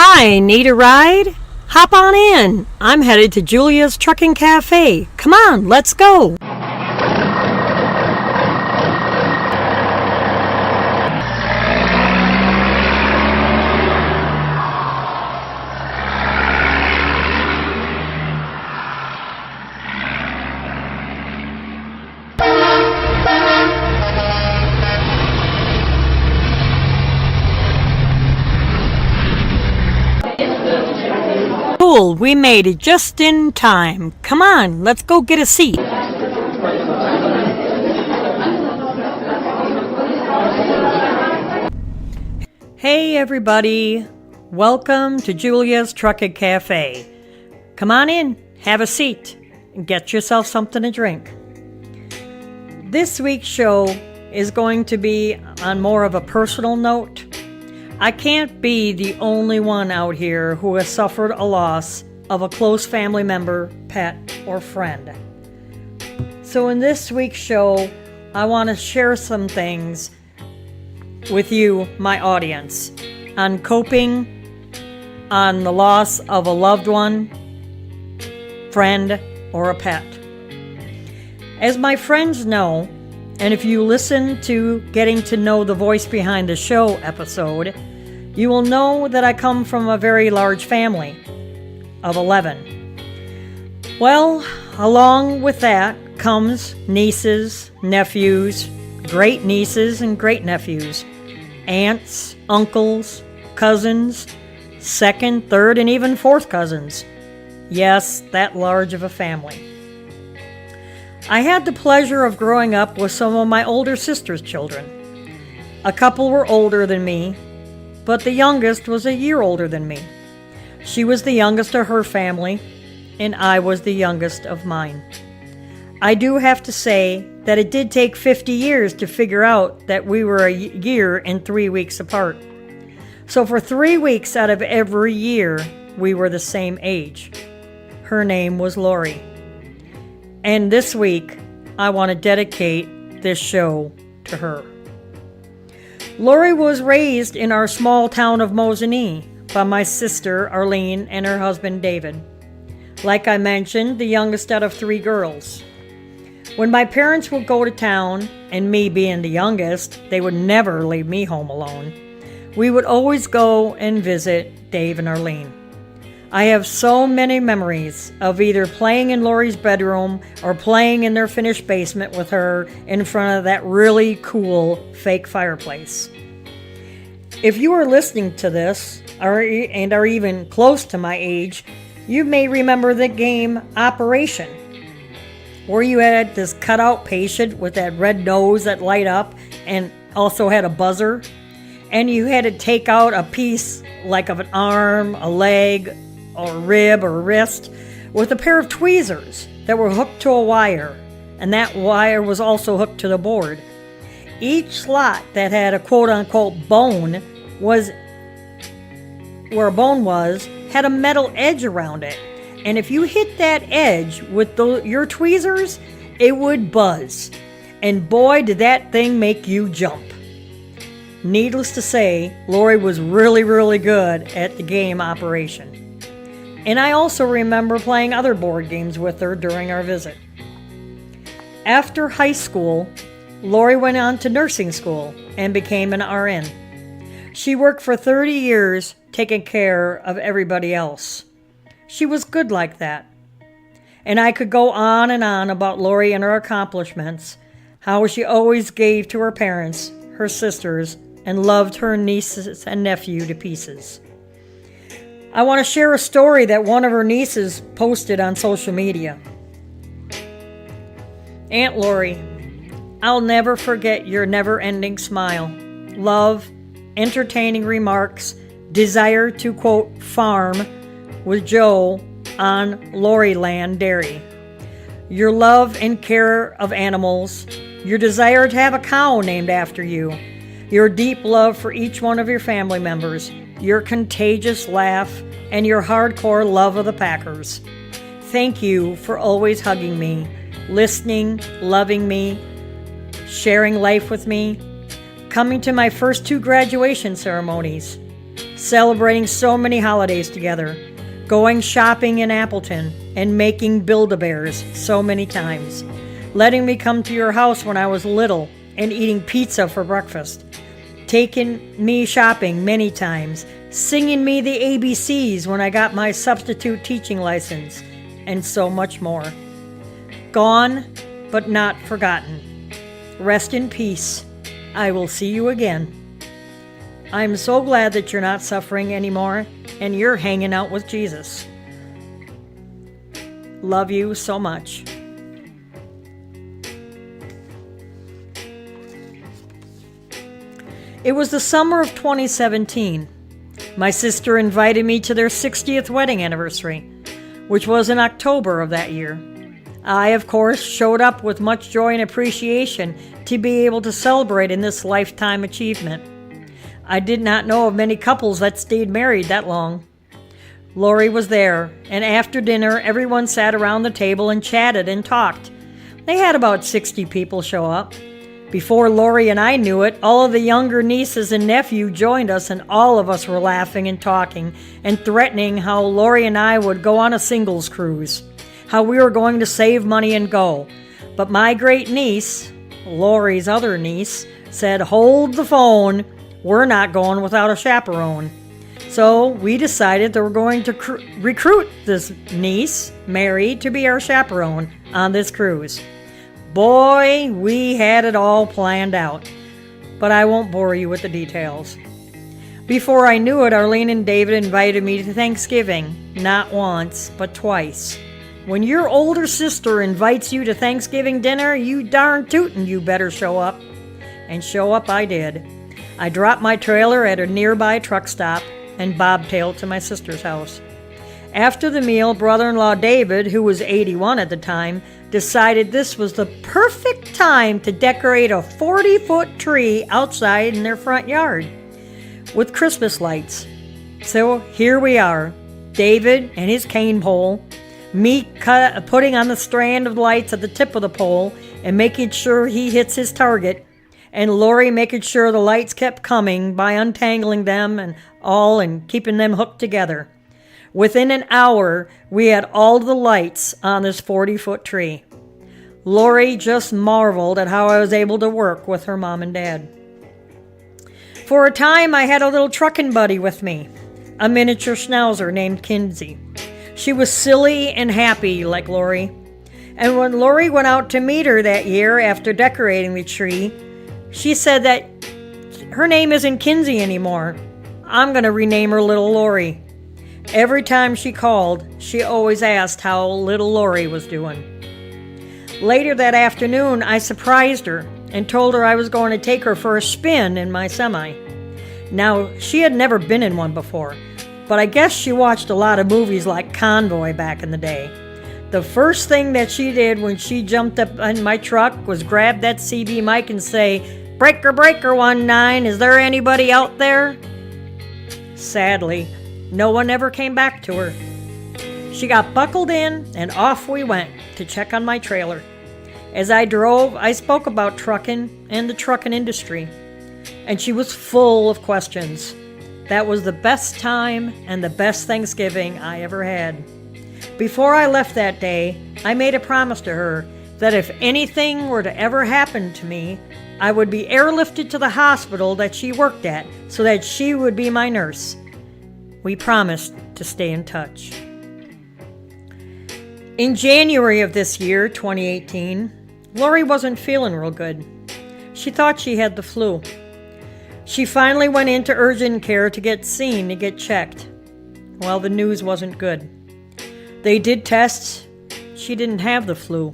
Hi, need a ride? Hop on in. I'm headed to Julia's Trucking Cafe. Come on, let's go. Cool, we made it just in time. Come on, let's go get a seat. Hey everybody, welcome to Julia's Trucking Cafe. Come on in, have a seat, and get yourself something to drink. This week's show is going to be on more of a personal note. I can't be the only one out here who has suffered a loss of a close family member, pet, or friend. So in this week's show, I want to share some things with you, my audience, on coping, on the loss of a loved one, friend, or a pet. As my friends know, and if you listen to Getting to Know the Voice Behind the Show episode, you will know that I come from a very large family of 11. Well, along with that comes nieces, nephews, great nieces and great nephews, aunts, uncles, cousins, second, third, and even fourth cousins. Yes, that large of a family. I had the pleasure of growing up with some of my older sister's children. A couple were older than me, but the youngest was a year older than me. She was the youngest of her family, and I was the youngest of mine. I do have to say that it did take 50 years to figure out that we were a year and 3 weeks apart. So for 3 weeks out of every year, we were the same age. Her name was Lori. And this week, I want to dedicate this show to her. Lori was raised in our small town of Mosinee by my sister Arlene and her husband David. Like I mentioned, the youngest out of 3 girls. When my parents would go to town, and me being the youngest, they would never leave me home alone. We would always go and visit Dave and Arlene. I have so many memories of either playing in Lori's bedroom or playing in their finished basement with her in front of that really cool fake fireplace. If you are listening to this and are even close to my age, you may remember the game Operation, where you had this cutout patient with that red nose that light up and also had a buzzer, and you had to take out a piece like of an arm, a leg, or rib or wrist with a pair of tweezers that were hooked to a wire, and that wire was also hooked to the board. Each slot that had a quote-unquote bone was where a bone was had a metal edge around it, and if you hit that edge with your tweezers, it would buzz, and boy did that thing make you jump. Needless to say, Lori was really, really good at the game Operation. And I also remember playing other board games with her during our visit. After high school, Lori went on to nursing school and became an RN. She worked for 30 years taking care of everybody else. She was good like that. And I could go on and on about Lori and her accomplishments, how she always gave to her parents, her sisters, and loved her nieces and nephew to pieces. I want to share a story that one of her nieces posted on social media. Aunt Lori, I'll never forget your never-ending smile, love, entertaining remarks, desire to, quote, farm with Joe on Lori Land Dairy, your love and care of animals, your desire to have a cow named after you, your deep love for each one of your family members, your contagious laugh, and your hardcore love of the Packers. Thank you for always hugging me, listening, loving me, sharing life with me, coming to my first 2 graduation ceremonies, celebrating so many holidays together, going shopping in Appleton, and making Build-A-Bears so many times, letting me come to your house when I was little and eating pizza for breakfast, taking me shopping many times, singing me the ABCs when I got my substitute teaching license, and so much more. Gone, but not forgotten. Rest in peace. I will see you again. I'm so glad that you're not suffering anymore and you're hanging out with Jesus. Love you so much. It was the summer of 2017. My sister invited me to their 60th wedding anniversary, which was in October of that year. I, of course, showed up with much joy and appreciation to be able to celebrate in this lifetime achievement. I did not know of many couples that stayed married that long. Lori was there, and after dinner, everyone sat around the table and chatted and talked. They had about 60 people show up. Before Lori and I knew it, all of the younger nieces and nephew joined us, and all of us were laughing and talking and threatening how Lori and I would go on a singles cruise, how we were going to save money and go. But my great niece, Lori's other niece, said, "Hold the phone. We're not going without a chaperone." So we decided that we're going to recruit this niece, Mary, to be our chaperone on this cruise. Boy, we had it all planned out, but I won't bore you with the details. Before I knew it, Arlene and David invited me to Thanksgiving, not once, but twice. When your older sister invites you to Thanksgiving dinner, you darn tootin' you better show up. And show up I did. I dropped my trailer at a nearby truck stop and bobtailed to my sister's house. After the meal, brother-in-law David, who was 81 at the time, decided this was the perfect time to decorate a 40-foot tree outside in their front yard with Christmas lights. So here we are, David and his cane pole, me putting on the strand of lights at the tip of the pole and making sure he hits his target, and Lori making sure the lights kept coming by untangling them and keeping them hooked together. Within an hour, we had all the lights on this 40-foot tree. Lori just marveled at how I was able to work with her mom and dad. For a time, I had a little trucking buddy with me, a miniature schnauzer named Kinsey. She was silly and happy like Lori. And when Lori went out to meet her that year after decorating the tree, she said that her name isn't Kinsey anymore. I'm going to rename her Little Lori. Every time she called, she always asked how little Lori was doing. Later that afternoon, I surprised her and told her I was going to take her for a spin in my semi. Now, she had never been in one before, but I guess she watched a lot of movies like Convoy back in the day. The first thing that she did when she jumped up in my truck was grab that CB mic and say, "Breaker, breaker, 19, is there anybody out there?" Sadly, no one ever came back to her. She got buckled in, and off we went to check on my trailer. As I drove, I spoke about trucking and the trucking industry, and she was full of questions. That was the best time and the best Thanksgiving I ever had. Before I left that day, I made a promise to her that if anything were to ever happen to me, I would be airlifted to the hospital that she worked at so that she would be my nurse. We promised to stay in touch. In January of this year, 2018, Lori wasn't feeling real good. She thought she had the flu. She finally went into urgent care to get seen, to get checked. Well, the news wasn't good. They did tests. She didn't have the flu.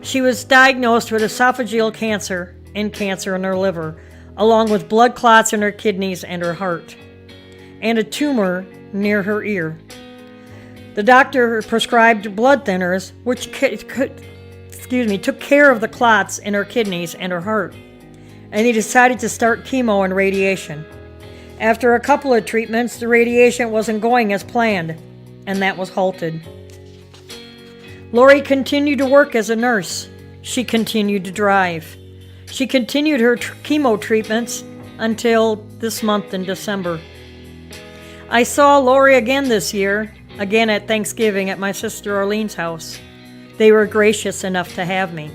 She was diagnosed with esophageal cancer and cancer in her liver, along with blood clots in her kidneys and her heart, and a tumor near her ear. The doctor prescribed blood thinners, which took care of the clots in her kidneys and her heart, and he decided to start chemo and radiation. After a couple of treatments, the radiation wasn't going as planned, and that was halted. Lori continued to work as a nurse. She continued to drive. She continued her chemo treatments until this month in December. I saw Lori again this year, again at Thanksgiving at my sister Arlene's house. They were gracious enough to have me.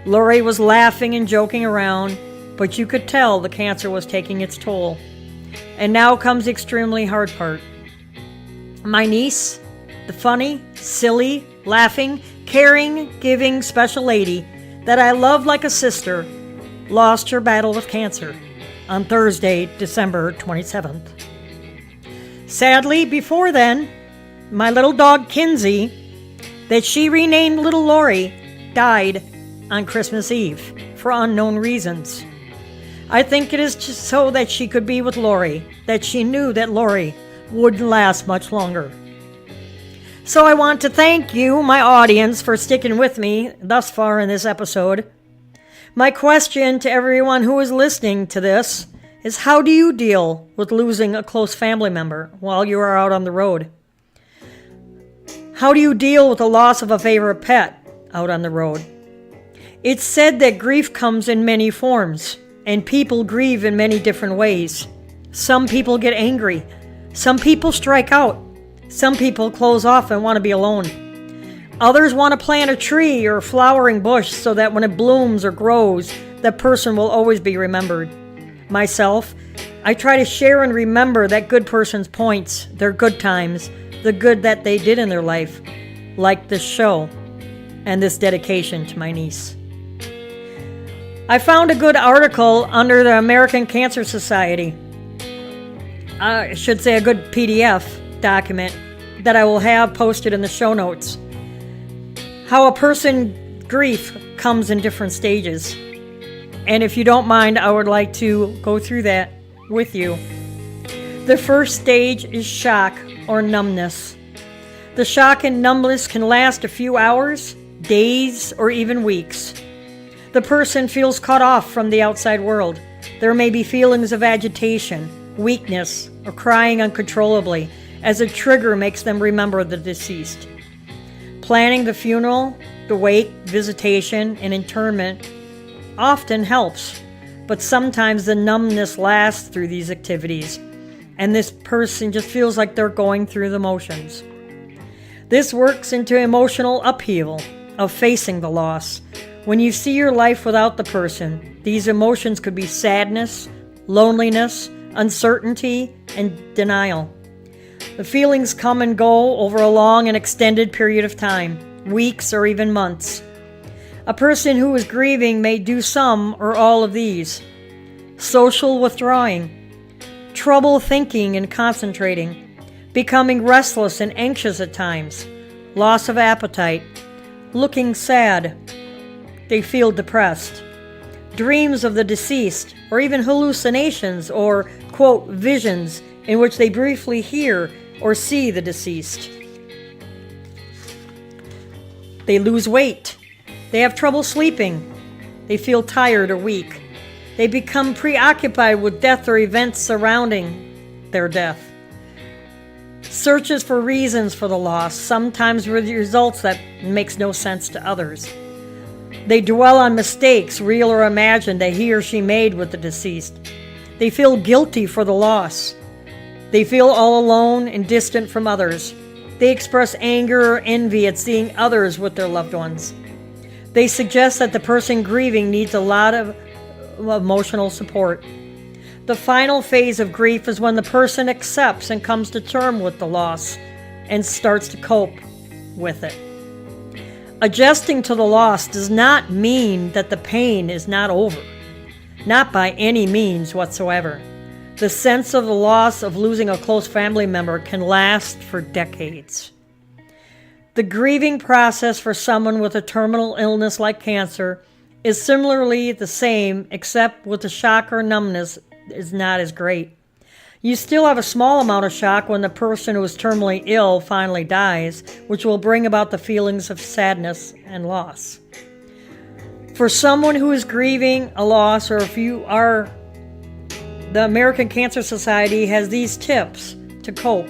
Lori was laughing and joking around, but you could tell the cancer was taking its toll. And now comes the extremely hard part. My niece, the funny, silly, laughing, caring, giving, special lady that I love like a sister, lost her battle with cancer on Thursday, December 27th. Sadly, before then, my little dog Kinsey, that she renamed Little Lori, died on Christmas Eve for unknown reasons. I think it is just so that she could be with Lori, that she knew that Lori wouldn't last much longer. So I want to thank you, my audience, for sticking with me thus far in this episode. My question to everyone who is listening to this is, how do you deal with losing a close family member while you are out on the road? How do you deal with the loss of a favorite pet out on the road? It's said that grief comes in many forms, and people grieve in many different ways. Some people get angry. Some people strike out. Some people close off and want to be alone. Others want to plant a tree or a flowering bush so that when it blooms or grows, that person will always be remembered. Myself, I try to share and remember that good person's points, their good times, the good that they did in their life, like this show and this dedication to my niece. I found a good article under the American Cancer Society. I should say a good PDF document that I will have posted in the show notes. How a person's grief comes in different stages. And if you don't mind, I would like to go through that with you. The first stage is shock or numbness. The shock and numbness can last a few hours, days, or even weeks. The person feels cut off from the outside world. There may be feelings of agitation, weakness, or crying uncontrollably as a trigger makes them remember the deceased. Planning the funeral, the wake, visitation, and interment often helps, but sometimes the numbness lasts through these activities, and this person just feels like they're going through the motions. This works into emotional upheaval of facing the loss. When you see your life without the person, these emotions could be sadness, loneliness, uncertainty, and denial. The feelings come and go over a long and extended period of time, weeks or even months. A person who is grieving may do some or all of these: social withdrawing, trouble thinking and concentrating, becoming restless and anxious at times, loss of appetite, looking sad. They feel depressed, dreams of the deceased, or even hallucinations or, quote, visions in which they briefly hear or see the deceased. They lose weight. They have trouble sleeping. They feel tired or weak. They become preoccupied with death or events surrounding their death. Searches for reasons for the loss, sometimes with results that makes no sense to others. They dwell on mistakes, real or imagined, that he or she made with the deceased. They feel guilty for the loss. They feel all alone and distant from others. They express anger or envy at seeing others with their loved ones. They suggest that the person grieving needs a lot of emotional support. The final phase of grief is when the person accepts and comes to terms with the loss and starts to cope with it. Adjusting to the loss does not mean that the pain is not over. Not by any means whatsoever. The sense of the loss of losing a close family member can last for decades. The grieving process for someone with a terminal illness like cancer is similarly the same, except with the shock or numbness is not as great. You still have a small amount of shock when the person who is terminally ill finally dies, which will bring about the feelings of sadness and loss. For someone who is grieving a loss, or if you are, the American Cancer Society has these tips to cope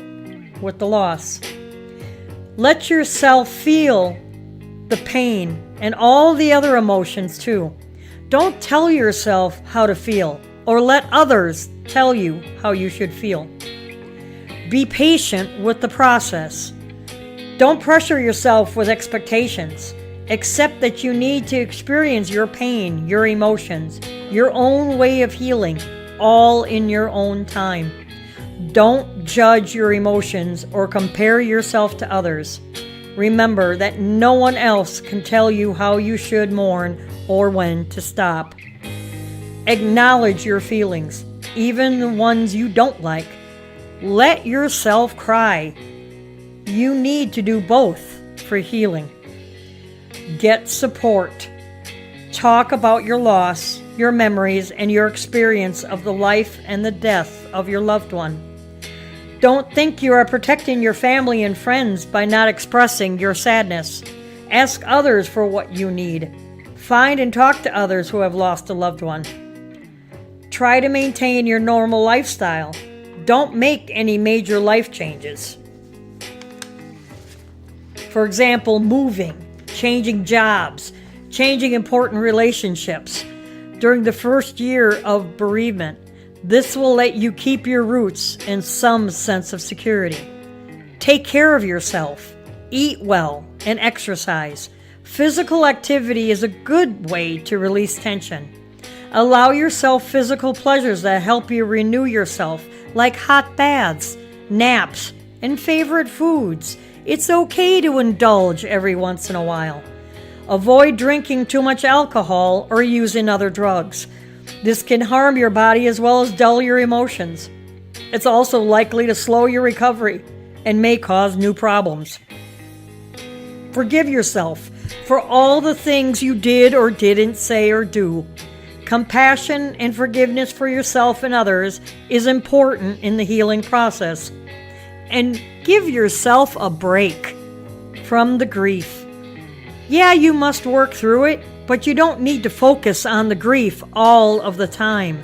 with the loss. Let yourself feel the pain and all the other emotions too. Don't tell yourself how to feel or let others tell you how you should feel. Be patient with the process. Don't pressure yourself with expectations. Accept that you need to experience your pain, your emotions, your own way of healing, all in your own time. Don't judge your emotions or compare yourself to others. Remember that no one else can tell you how you should mourn or when to stop. Acknowledge your feelings, even the ones you don't like. Let yourself cry. You need to do both for healing. Get support. Talk about your loss, your memories, and your experience of the life and the death of your loved one. Don't think you are protecting your family and friends by not expressing your sadness. Ask others for what you need. Find and talk to others who have lost a loved one. Try to maintain your normal lifestyle. Don't make any major life changes. For example, moving, changing jobs, changing important relationships. During the first year of bereavement, this will let you keep your roots and some sense of security. Take care of yourself, eat well, and exercise. Physical activity is a good way to release tension. Allow yourself physical pleasures that help you renew yourself, like hot baths, naps, and favorite foods. It's okay to indulge every once in a while. Avoid drinking too much alcohol or using other drugs. This can harm your body as well as dull your emotions. It's also likely to slow your recovery and may cause new problems. Forgive yourself for all the things you did or didn't say or do. Compassion and forgiveness for yourself and others is important in the healing process. And give yourself a break from the grief. Yeah, you must work through it, but you don't need to focus on the grief all of the time.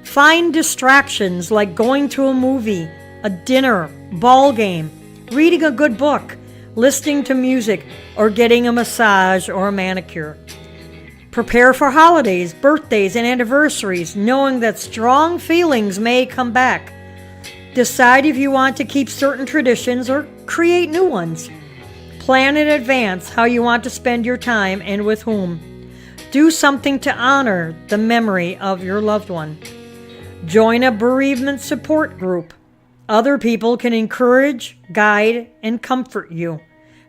Find distractions like going to a movie, a dinner, ball game, reading a good book, listening to music, or getting a massage or a manicure. Prepare for holidays, birthdays, and anniversaries, knowing that strong feelings may come back. Decide if you want to keep certain traditions or create new ones. Plan in advance how you want to spend your time and with whom. Do something to honor the memory of your loved one. Join a bereavement support group. Other people can encourage, guide, and comfort you.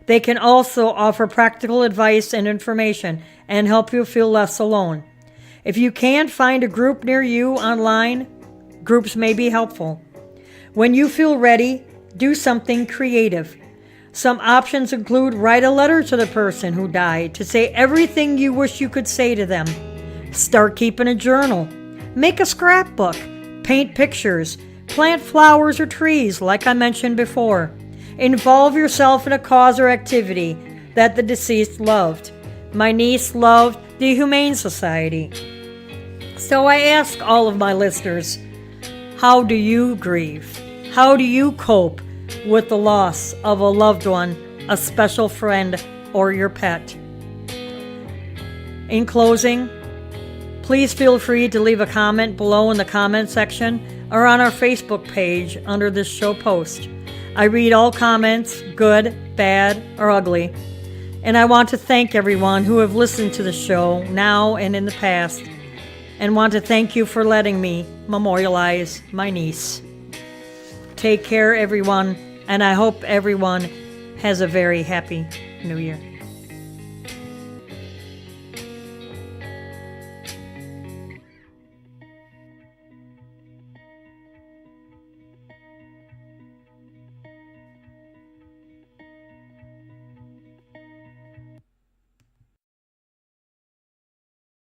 They can also offer practical advice and information and help you feel less alone. If you can't find a group near you online, groups may be helpful. When you feel ready, do something creative. Some options include write a letter to the person who died to say everything you wish you could say to them. Start keeping a journal. Make a scrapbook. Paint pictures. Plant flowers or trees like I mentioned before. Involve yourself in a cause or activity that the deceased loved. My niece loved the Humane Society. So I ask all of my listeners, how do you grieve? How do you cope with the loss of a loved one, a special friend, or your pet? In closing, please feel free to leave a comment below in the comment section or on our Facebook page under this show post. I read all comments, good, bad, or ugly. And I want to thank everyone who have listened to the show now and in the past, and want to thank you for letting me memorialize my niece. Take care, everyone, and I hope everyone has a very happy New Year.